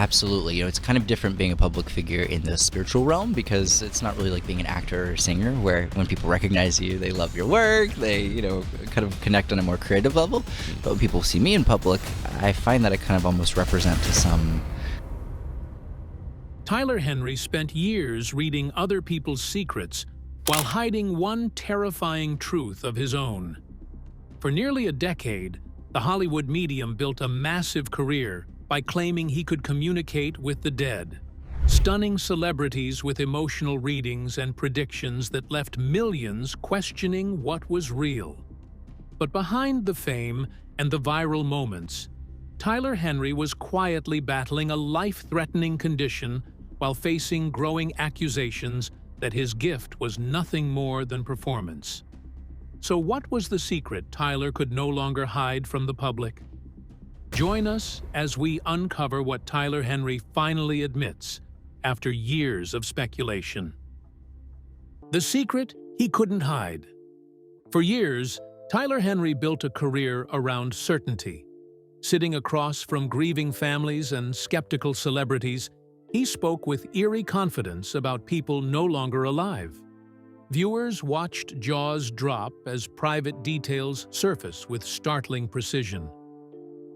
Absolutely. It's kind of different being a public figure in the spiritual realm because it's not really like being an actor or singer where when people recognize you, they love your work, they, kind of connect on a more creative level. But when people see me in public, I find that I kind of almost represent to some. Tyler Henry spent years reading other people's secrets while hiding one terrifying truth of his own. For nearly a decade, the Hollywood medium built a massive career by claiming he could communicate with the dead, stunning celebrities with emotional readings and predictions that left millions questioning what was real. But behind the fame and the viral moments, Tyler Henry was quietly battling a life-threatening condition while facing growing accusations that his gift was nothing more than performance. So what was the secret Tyler could no longer hide from the public? Join us as we uncover what Tyler Henry finally admits after years of speculation. The secret he couldn't hide. For years, Tyler Henry built a career around certainty. Sitting across from grieving families and skeptical celebrities, he spoke with eerie confidence about people no longer alive. Viewers watched jaws drop as private details surface with startling precision.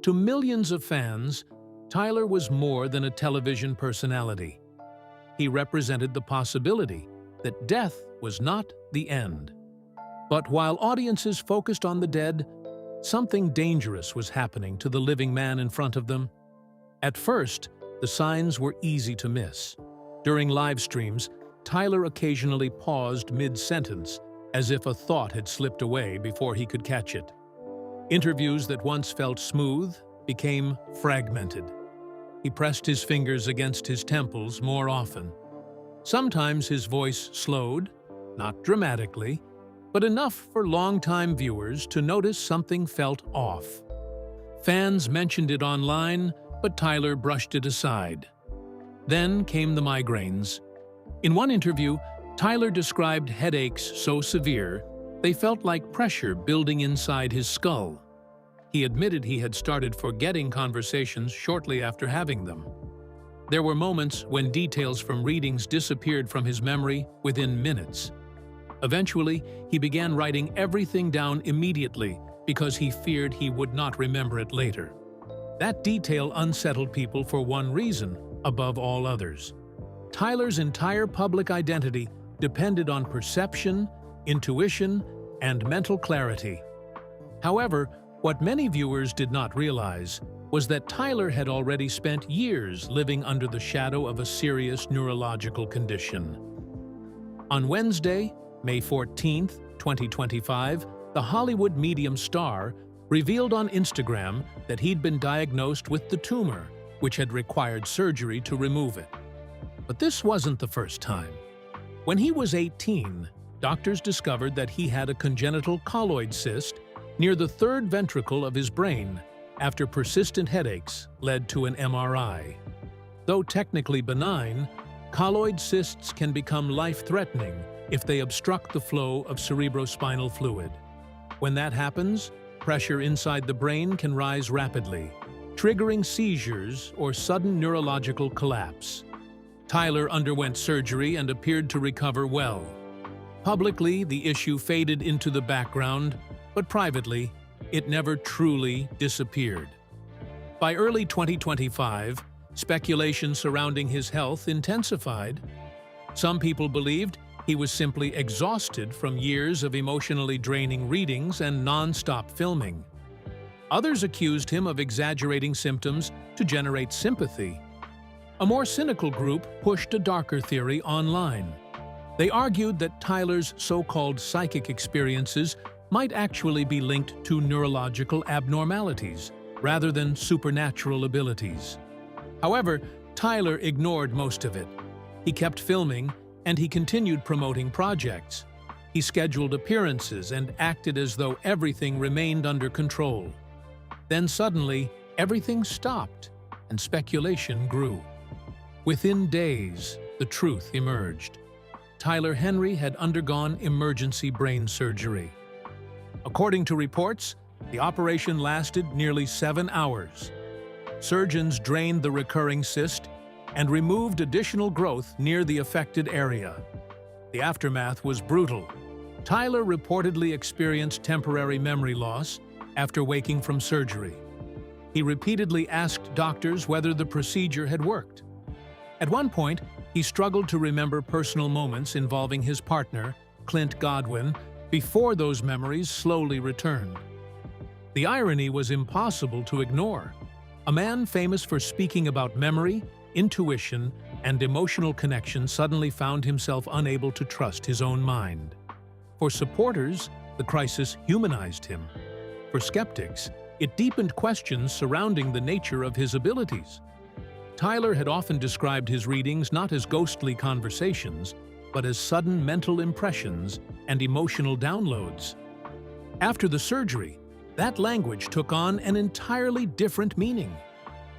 To millions of fans, Tyler was more than a television personality. He represented the possibility that death was not the end. But while audiences focused on the dead, something dangerous was happening to the living man in front of them. At first, the signs were easy to miss. During live streams, Tyler occasionally paused mid-sentence, as if a thought had slipped away before he could catch it. Interviews that once felt smooth became fragmented. He pressed his fingers against his temples more often. Sometimes his voice slowed, not dramatically, but enough for longtime viewers to notice something felt off. Fans mentioned it online, but Tyler brushed it aside. Then came the migraines. In one interview, Tyler described headaches so severe they felt like pressure building inside his skull. He admitted he had started forgetting conversations shortly after having them. There were moments when details from readings disappeared from his memory within minutes. Eventually, he began writing everything down immediately because he feared he would not remember it later. That detail unsettled people for one reason above all others. Tyler's entire public identity depended on perception, intuition, and mental clarity. However, what many viewers did not realize was that Tyler had already spent years living under the shadow of a serious neurological condition. On Wednesday, May 14, 2025, the Hollywood medium star revealed on Instagram that he'd been diagnosed with the tumor, which had required surgery to remove it. But this wasn't the first time. When he was 18, doctors discovered that he had a congenital colloid cyst near the third ventricle of his brain after persistent headaches led to an MRI. Though technically benign, colloid cysts can become life-threatening if they obstruct the flow of cerebrospinal fluid. When that happens, pressure inside the brain can rise rapidly, triggering seizures or sudden neurological collapse. Tyler underwent surgery and appeared to recover well. Publicly, the issue faded into the background, but privately, it never truly disappeared. By early 2025, speculation surrounding his health intensified. Some people believed he was simply exhausted from years of emotionally draining readings and non-stop filming. Others accused him of exaggerating symptoms to generate sympathy. A more cynical group pushed a darker theory online. They argued that Tyler's so-called psychic experiences might actually be linked to neurological abnormalities rather than supernatural abilities. However, Tyler ignored most of it. He kept filming, and he continued promoting projects. He scheduled appearances and acted as though everything remained under control. Then suddenly, everything stopped, and speculation grew. Within days, the truth emerged. Tyler Henry had undergone emergency brain surgery. According to reports, the operation lasted nearly 7 hours. Surgeons drained the recurring cyst and removed additional growth near the affected area. The aftermath was brutal. Tyler reportedly experienced temporary memory loss after waking from surgery. He repeatedly asked doctors whether the procedure had worked. At one point, he struggled to remember personal moments involving his partner, Clint Godwin, before those memories slowly returned. The irony was impossible to ignore. A man famous for speaking about memory, intuition, and emotional connection suddenly found himself unable to trust his own mind. For supporters, the crisis humanized him. For skeptics, it deepened questions surrounding the nature of his abilities. Tyler had often described his readings not as ghostly conversations, but as sudden mental impressions and emotional downloads. After the surgery, that language took on an entirely different meaning.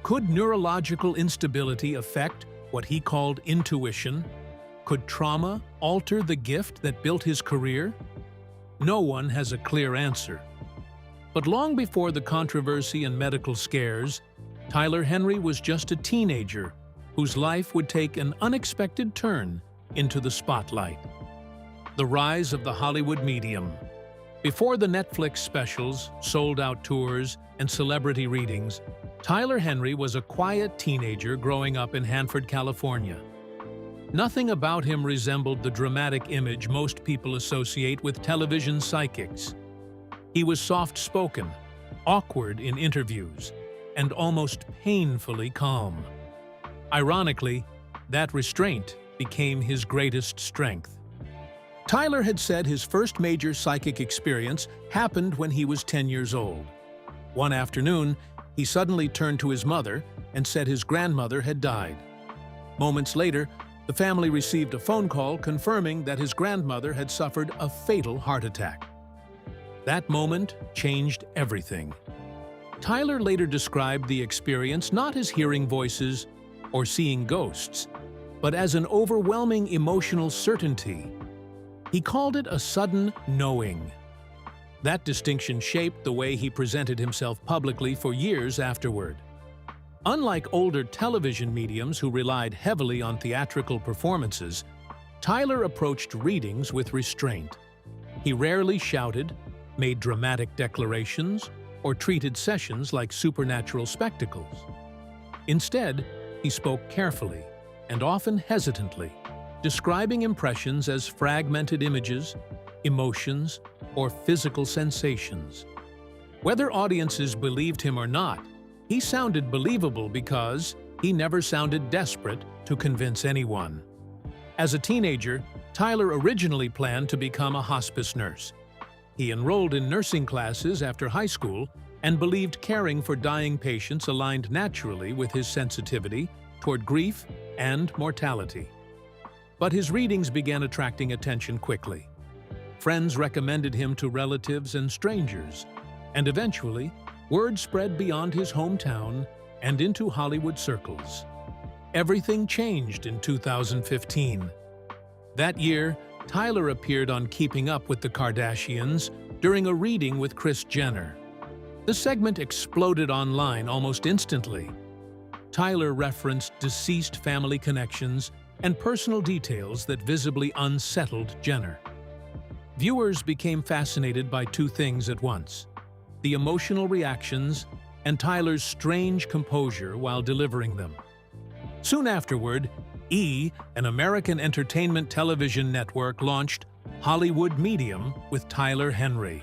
Could neurological instability affect what he called intuition? Could trauma alter the gift that built his career? No one has a clear answer. But long before the controversy and medical scares, Tyler Henry was just a teenager whose life would take an unexpected turn into the spotlight. The rise of the Hollywood medium. Before the Netflix specials, sold-out tours, and celebrity readings, Tyler Henry was a quiet teenager growing up in Hanford, California. Nothing about him resembled the dramatic image most people associate with television psychics. He was soft-spoken, awkward in interviews, and almost painfully calm. Ironically, that restraint became his greatest strength. Tyler had said his first major psychic experience happened when he was 10 years old. One afternoon, he suddenly turned to his mother and said his grandmother had died. Moments later, the family received a phone call confirming that his grandmother had suffered a fatal heart attack. That moment changed everything. Tyler later described the experience not as hearing voices or seeing ghosts, but as an overwhelming emotional certainty. He called it a sudden knowing. That distinction shaped the way he presented himself publicly for years afterward. Unlike older television mediums who relied heavily on theatrical performances, Tyler approached readings with restraint. He rarely shouted, made dramatic declarations, or treated sessions like supernatural spectacles. Instead, he spoke carefully and often hesitantly, describing impressions as fragmented images, emotions, or physical sensations. Whether audiences believed him or not, he sounded believable because he never sounded desperate to convince anyone. As a teenager, Tyler originally planned to become a hospice nurse. He enrolled in nursing classes after high school and believed caring for dying patients aligned naturally with his sensitivity toward grief and mortality. But his readings began attracting attention quickly. Friends recommended him to relatives and strangers, and eventually, word spread beyond his hometown and into Hollywood circles. Everything changed in 2015. That year, Tyler appeared on Keeping Up with the Kardashians during a reading with Kris Jenner. The segment exploded online almost instantly. Tyler referenced deceased family connections and personal details that visibly unsettled Jenner. Viewers became fascinated by two things at once: the emotional reactions and Tyler's strange composure while delivering them. Soon afterward, E!, an American entertainment television network, launched Hollywood Medium with Tyler Henry.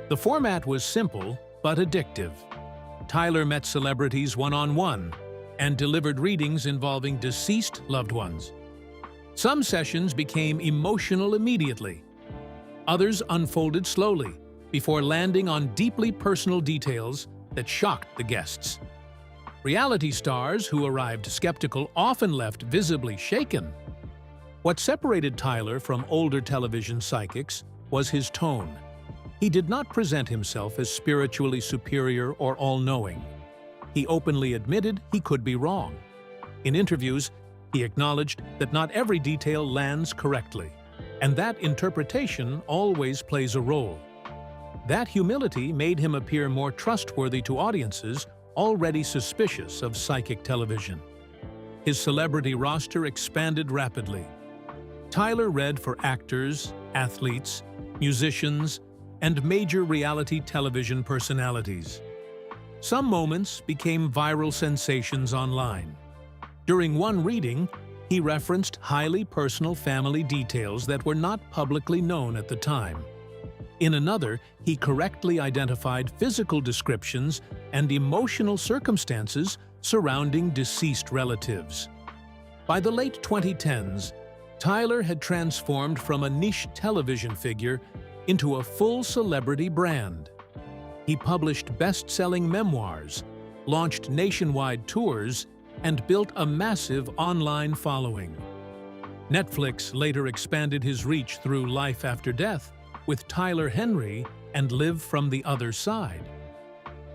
The format was simple but addictive. Tyler met celebrities one-on-one and delivered readings involving deceased loved ones. Some sessions became emotional immediately. Others unfolded slowly before landing on deeply personal details that shocked the guests. Reality stars who arrived skeptical often left visibly shaken. What separated Tyler from older television psychics was his tone. He did not present himself as spiritually superior or all-knowing. He openly admitted he could be wrong. In interviews, he acknowledged that not every detail lands correctly, and that interpretation always plays a role. That humility made him appear more trustworthy to audiences already suspicious of psychic television. His celebrity roster expanded rapidly. Tyler read for actors, athletes, musicians, and major reality television personalities. Some moments became viral sensations online. During one reading, he referenced highly personal family details that were not publicly known at the time. In another, he correctly identified physical descriptions and emotional circumstances surrounding deceased relatives. By the late 2010s, Tyler had transformed from a niche television figure into a full celebrity brand. He published best-selling memoirs, launched nationwide tours, and built a massive online following. Netflix later expanded his reach through Life After Death with Tyler Henry and Live from the Other Side.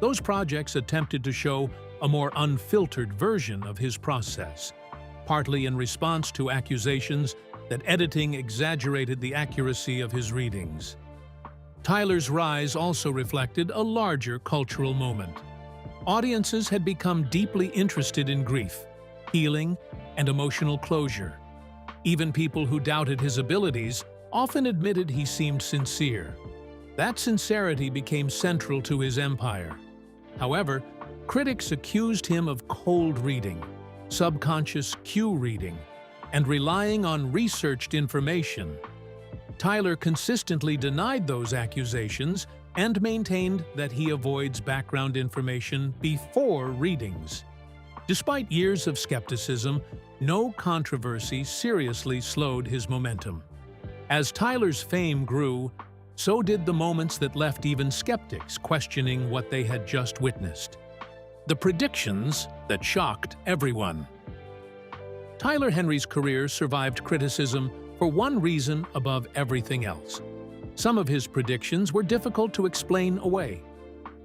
Those projects attempted to show a more unfiltered version of his process, partly in response to accusations that editing exaggerated the accuracy of his readings. Tyler's rise also reflected a larger cultural moment. Audiences had become deeply interested in grief, healing, and emotional closure. Even people who doubted his abilities often admitted he seemed sincere. That sincerity became central to his empire. However, critics accused him of cold reading, subconscious cue reading, and relying on researched information. Tyler consistently denied those accusations and maintained that he avoids background information before readings. Despite years of skepticism, no controversy seriously slowed his momentum. As Tyler's fame grew, so did the moments that left even skeptics questioning what they had just witnessed. The predictions that shocked everyone. Tyler Henry's career survived criticism for one reason above everything else. Some of his predictions were difficult to explain away.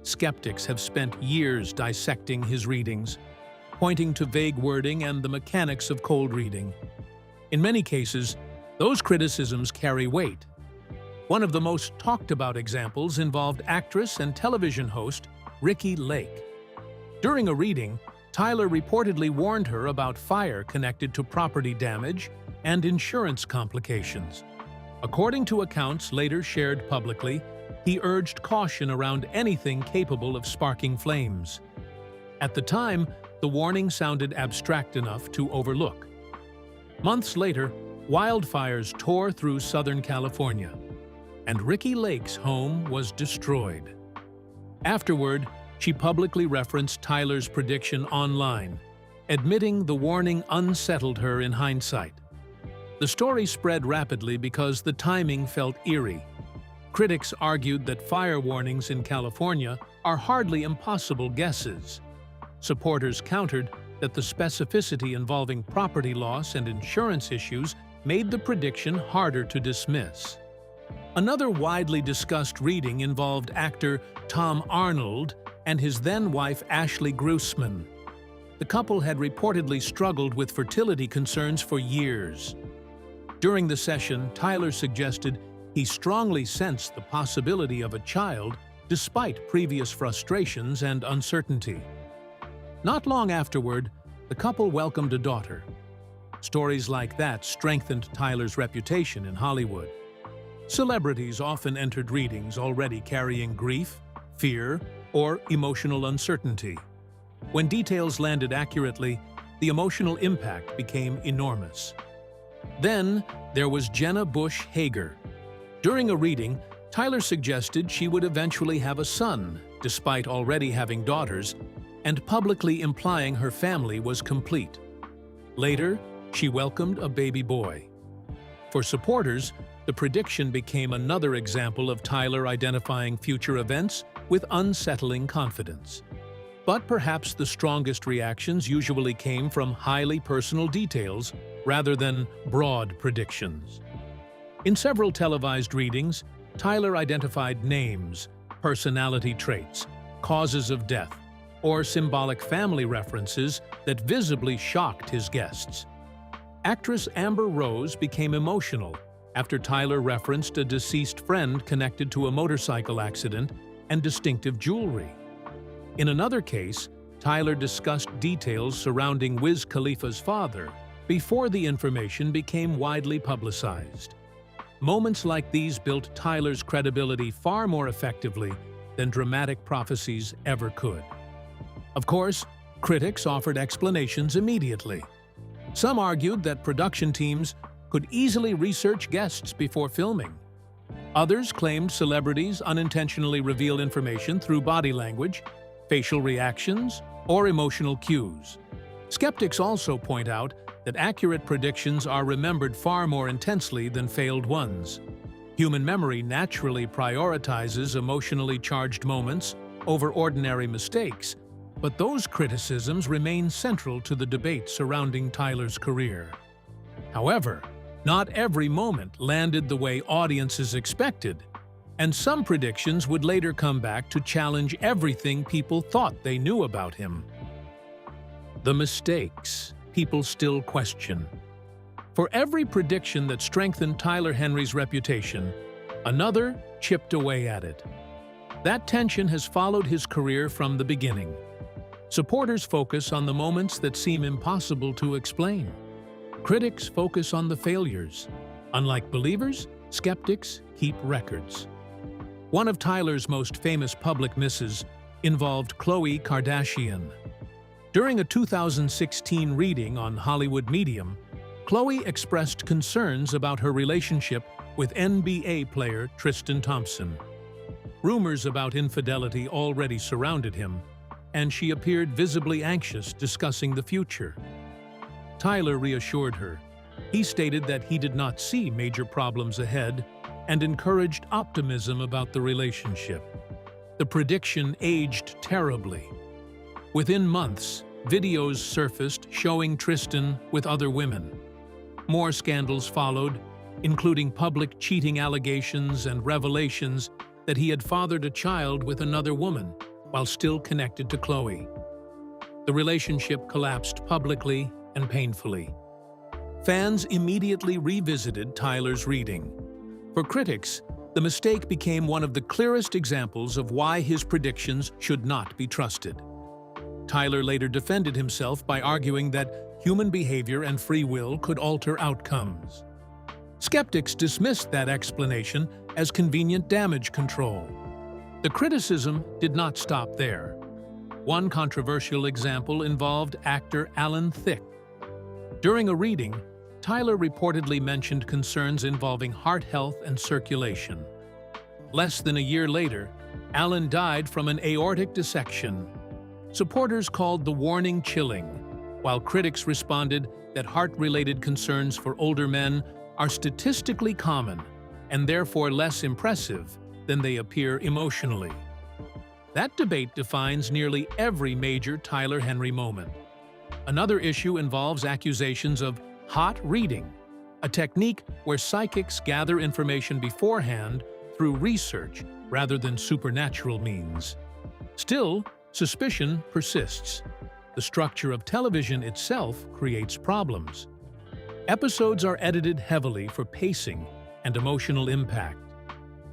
Skeptics have spent years dissecting his readings, pointing to vague wording and the mechanics of cold reading. In many cases, those criticisms carry weight. One of the most talked about examples involved actress and television host Ricki Lake. During a reading, Tyler reportedly warned her about fire connected to property damage and insurance complications. According to accounts later shared publicly, he urged caution around anything capable of sparking flames. At the time, the warning sounded abstract enough to overlook. Months later, wildfires tore through Southern California, and Ricki Lake's home was destroyed. Afterward, she publicly referenced Tyler's prediction online, admitting the warning unsettled her in hindsight. The story spread rapidly because the timing felt eerie. Critics argued that fire warnings in California are hardly impossible guesses. Supporters countered that the specificity involving property loss and insurance issues made the prediction harder to dismiss. Another widely discussed reading involved actor Tom Arnold and his then-wife Ashley Grossman. The couple had reportedly struggled with fertility concerns for years. During the session, Tyler suggested he strongly sensed the possibility of a child despite previous frustrations and uncertainty. Not long afterward, the couple welcomed a daughter. Stories like that strengthened Tyler's reputation in Hollywood. Celebrities often entered readings already carrying grief, fear, or emotional uncertainty. When details landed accurately, the emotional impact became enormous. Then, there was Jenna Bush Hager. During a reading, Tyler suggested she would eventually have a son, despite already having daughters, and publicly implying her family was complete. Later, she welcomed a baby boy. For supporters, the prediction became another example of Tyler identifying future events with unsettling confidence. But perhaps the strongest reactions usually came from highly personal details rather than broad predictions. In several televised readings, Tyler identified names, personality traits, causes of death, or symbolic family references that visibly shocked his guests. Actress Amber Rose became emotional after Tyler referenced a deceased friend connected to a motorcycle accident and distinctive jewelry. In another case, Tyler discussed details surrounding Wiz Khalifa's father before the information became widely publicized. Moments like these built Tyler's credibility far more effectively than dramatic prophecies ever could. Of course, critics offered explanations immediately. Some argued that production teams could easily research guests before filming. Others claimed celebrities unintentionally reveal information through body language, facial reactions, or emotional cues. Skeptics also point out that accurate predictions are remembered far more intensely than failed ones. Human memory naturally prioritizes emotionally charged moments over ordinary mistakes, but those criticisms remain central to the debate surrounding Tyler's career. However, not every moment landed the way audiences expected, and some predictions would later come back to challenge everything people thought they knew about him. The mistakes people still question. For every prediction that strengthened Tyler Henry's reputation, another chipped away at it. That tension has followed his career from the beginning. Supporters focus on the moments that seem impossible to explain. Critics focus on the failures. Unlike believers, skeptics keep records. One of Tyler's most famous public misses involved Khloe Kardashian. During a 2016 reading on Hollywood Medium, Khloe expressed concerns about her relationship with NBA player Tristan Thompson. Rumors about infidelity already surrounded him, and she appeared visibly anxious discussing the future. Tyler reassured her. He stated that he did not see major problems ahead and encouraged optimism about the relationship. The prediction aged terribly. Within months, videos surfaced showing Tristan with other women. More scandals followed, including public cheating allegations and revelations that he had fathered a child with another woman while still connected to Khloe. The relationship collapsed publicly and painfully. Fans immediately revisited Tyler's reading. For critics, the mistake became one of the clearest examples of why his predictions should not be trusted. Tyler later defended himself by arguing that human behavior and free will could alter outcomes. Skeptics dismissed that explanation as convenient damage control. The criticism did not stop there. One controversial example involved actor Alan Thicke. During a reading, Tyler reportedly mentioned concerns involving heart health and circulation. Less than a year later, Alan died from an aortic dissection. Supporters called the warning chilling, while critics responded that heart-related concerns for older men are statistically common and therefore less impressive than they appear emotionally. That debate defines nearly every major Tyler Henry moment. Another issue involves accusations of hot reading, a technique where psychics gather information beforehand through research rather than supernatural means. Still, suspicion persists. The structure of television itself creates problems. Episodes are edited heavily for pacing and emotional impact.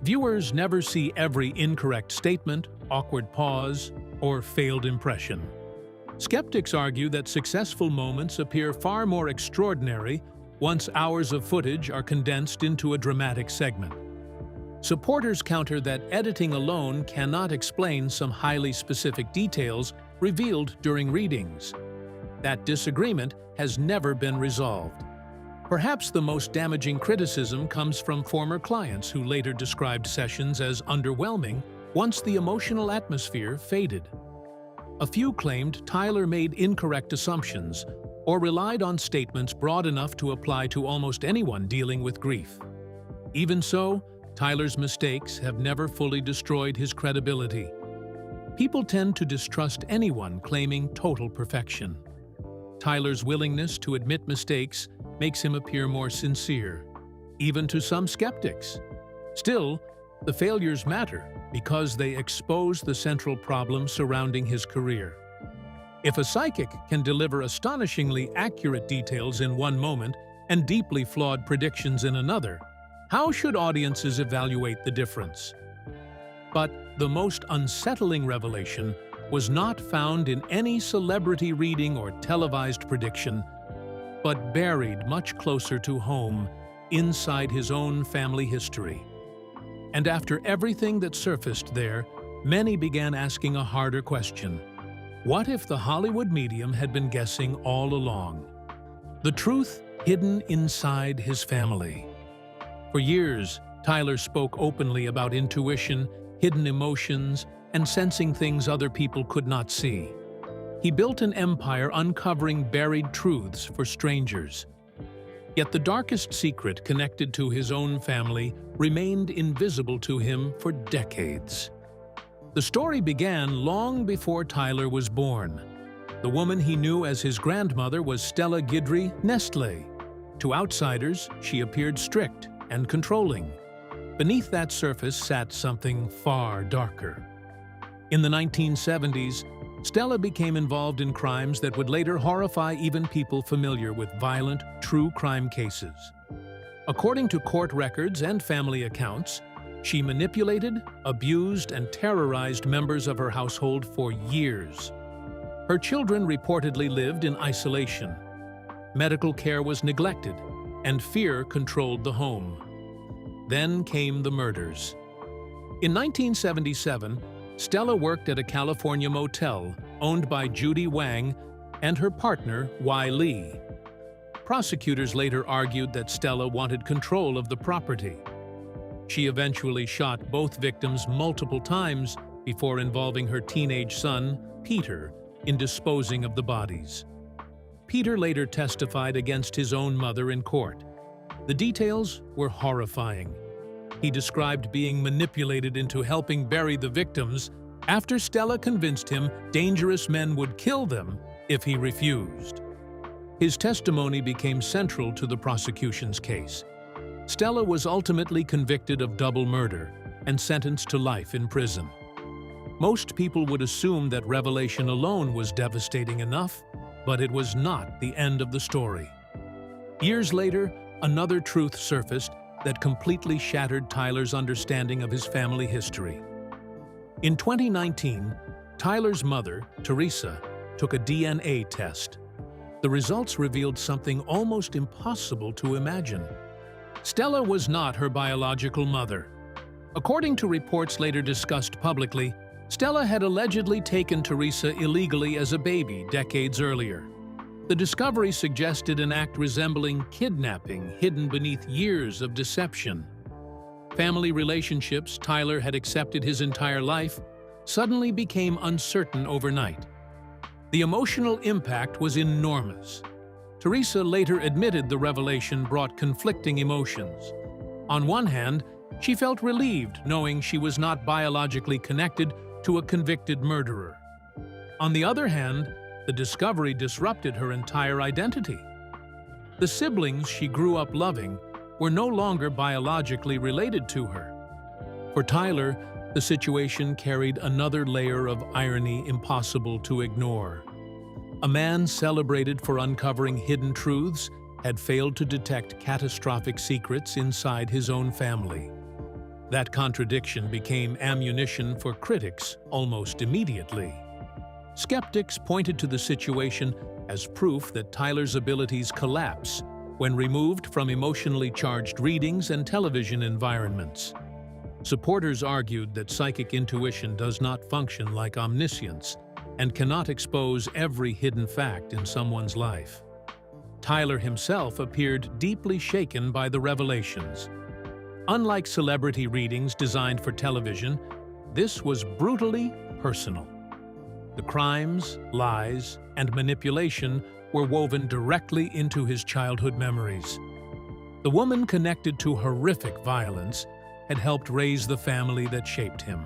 Viewers never see every incorrect statement, awkward pause, or failed impression. Skeptics argue that successful moments appear far more extraordinary once hours of footage are condensed into a dramatic segment. Supporters counter that editing alone cannot explain some highly specific details revealed during readings. That disagreement has never been resolved. Perhaps the most damaging criticism comes from former clients who later described sessions as underwhelming once the emotional atmosphere faded. A few claimed Tyler made incorrect assumptions or relied on statements broad enough to apply to almost anyone dealing with grief. Even so, Tyler's mistakes have never fully destroyed his credibility. People tend to distrust anyone claiming total perfection. Tyler's willingness to admit mistakes makes him appear more sincere, even to some skeptics. Still, the failures matter because they expose the central problem surrounding his career. If a psychic can deliver astonishingly accurate details in one moment and deeply flawed predictions in another, how should audiences evaluate the difference? But the most unsettling revelation was not found in any celebrity reading or televised prediction, but buried much closer to home, inside his own family history. And after everything that surfaced there, many began asking a harder question. What if the Hollywood medium had been guessing all along? The truth hidden inside his family. For years, Tyler spoke openly about intuition, hidden emotions, and sensing things other people could not see. He built an empire uncovering buried truths for strangers. Yet the darkest secret connected to his own family remained invisible to him for decades. The story began long before Tyler was born. The woman he knew as his grandmother was Stella Guidry Nestle. To outsiders, she appeared strict and controlling. Beneath that surface sat something far darker. In the 1970s, Stella became involved in crimes that would later horrify even people familiar with violent, true crime cases. According to court records and family accounts, she manipulated, abused, and terrorized members of her household for years. Her children reportedly lived in isolation. Medical care was neglected, and fear controlled the home. Then came the murders. In 1977, Stella worked at a California motel owned by Judy Wang and her partner, Y. Lee. Prosecutors later argued that Stella wanted control of the property. She eventually shot both victims multiple times before involving her teenage son, Peter, in disposing of the bodies. Peter later testified against his own mother in court. The details were horrifying. He described being manipulated into helping bury the victims after Stella convinced him dangerous men would kill them if he refused. His testimony became central to the prosecution's case. Stella was ultimately convicted of double murder and sentenced to life in prison. Most people would assume that revelation alone was devastating enough, but it was not the end of the story. Years later, another truth surfaced that completely shattered Tyler's understanding of his family history. In 2019, Tyler's mother, Teresa, took a DNA test. The results revealed something almost impossible to imagine. Stella was not her biological mother. According to reports later discussed publicly, Stella had allegedly taken Teresa illegally as a baby decades earlier. The discovery suggested an act resembling kidnapping hidden beneath years of deception. Family relationships Tyler had accepted his entire life suddenly became uncertain overnight. The emotional impact was enormous. Teresa later admitted the revelation brought conflicting emotions. On one hand, she felt relieved knowing she was not biologically connected to a convicted murderer. On the other hand, the discovery disrupted her entire identity. The siblings she grew up loving were no longer biologically related to her. For Tyler, the situation carried another layer of irony impossible to ignore. A man celebrated for uncovering hidden truths had failed to detect catastrophic secrets inside his own family. That contradiction became ammunition for critics almost immediately. Skeptics pointed to the situation as proof that Tyler's abilities collapse when removed from emotionally charged readings and television environments. Supporters argued that psychic intuition does not function like omniscience and cannot expose every hidden fact in someone's life. Tyler himself appeared deeply shaken by the revelations. Unlike celebrity readings designed for television, this was brutally personal. The crimes, lies, and manipulation were woven directly into his childhood memories. The woman connected to horrific violence had helped raise the family that shaped him.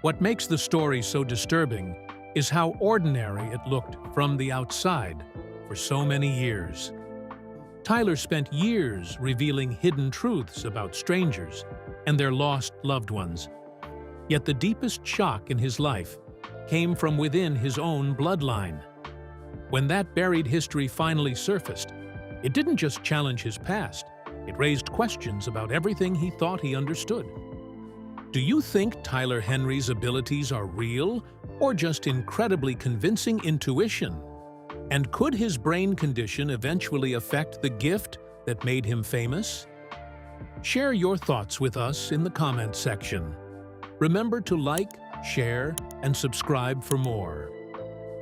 What makes the story so disturbing is how ordinary it looked from the outside for so many years. Tyler spent years revealing hidden truths about strangers and their lost loved ones. Yet the deepest shock in his life came from within his own bloodline. When that buried history finally surfaced, it didn't just challenge his past, it raised questions about everything he thought he understood. Do you think Tyler Henry's abilities are real, Or just incredibly convincing intuition? And could his brain condition eventually affect the gift that made him famous? Share your thoughts with us in the comments section. Remember to like, share, and subscribe for more.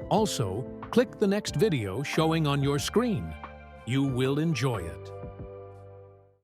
Also, click the next video showing on your screen. You will enjoy it.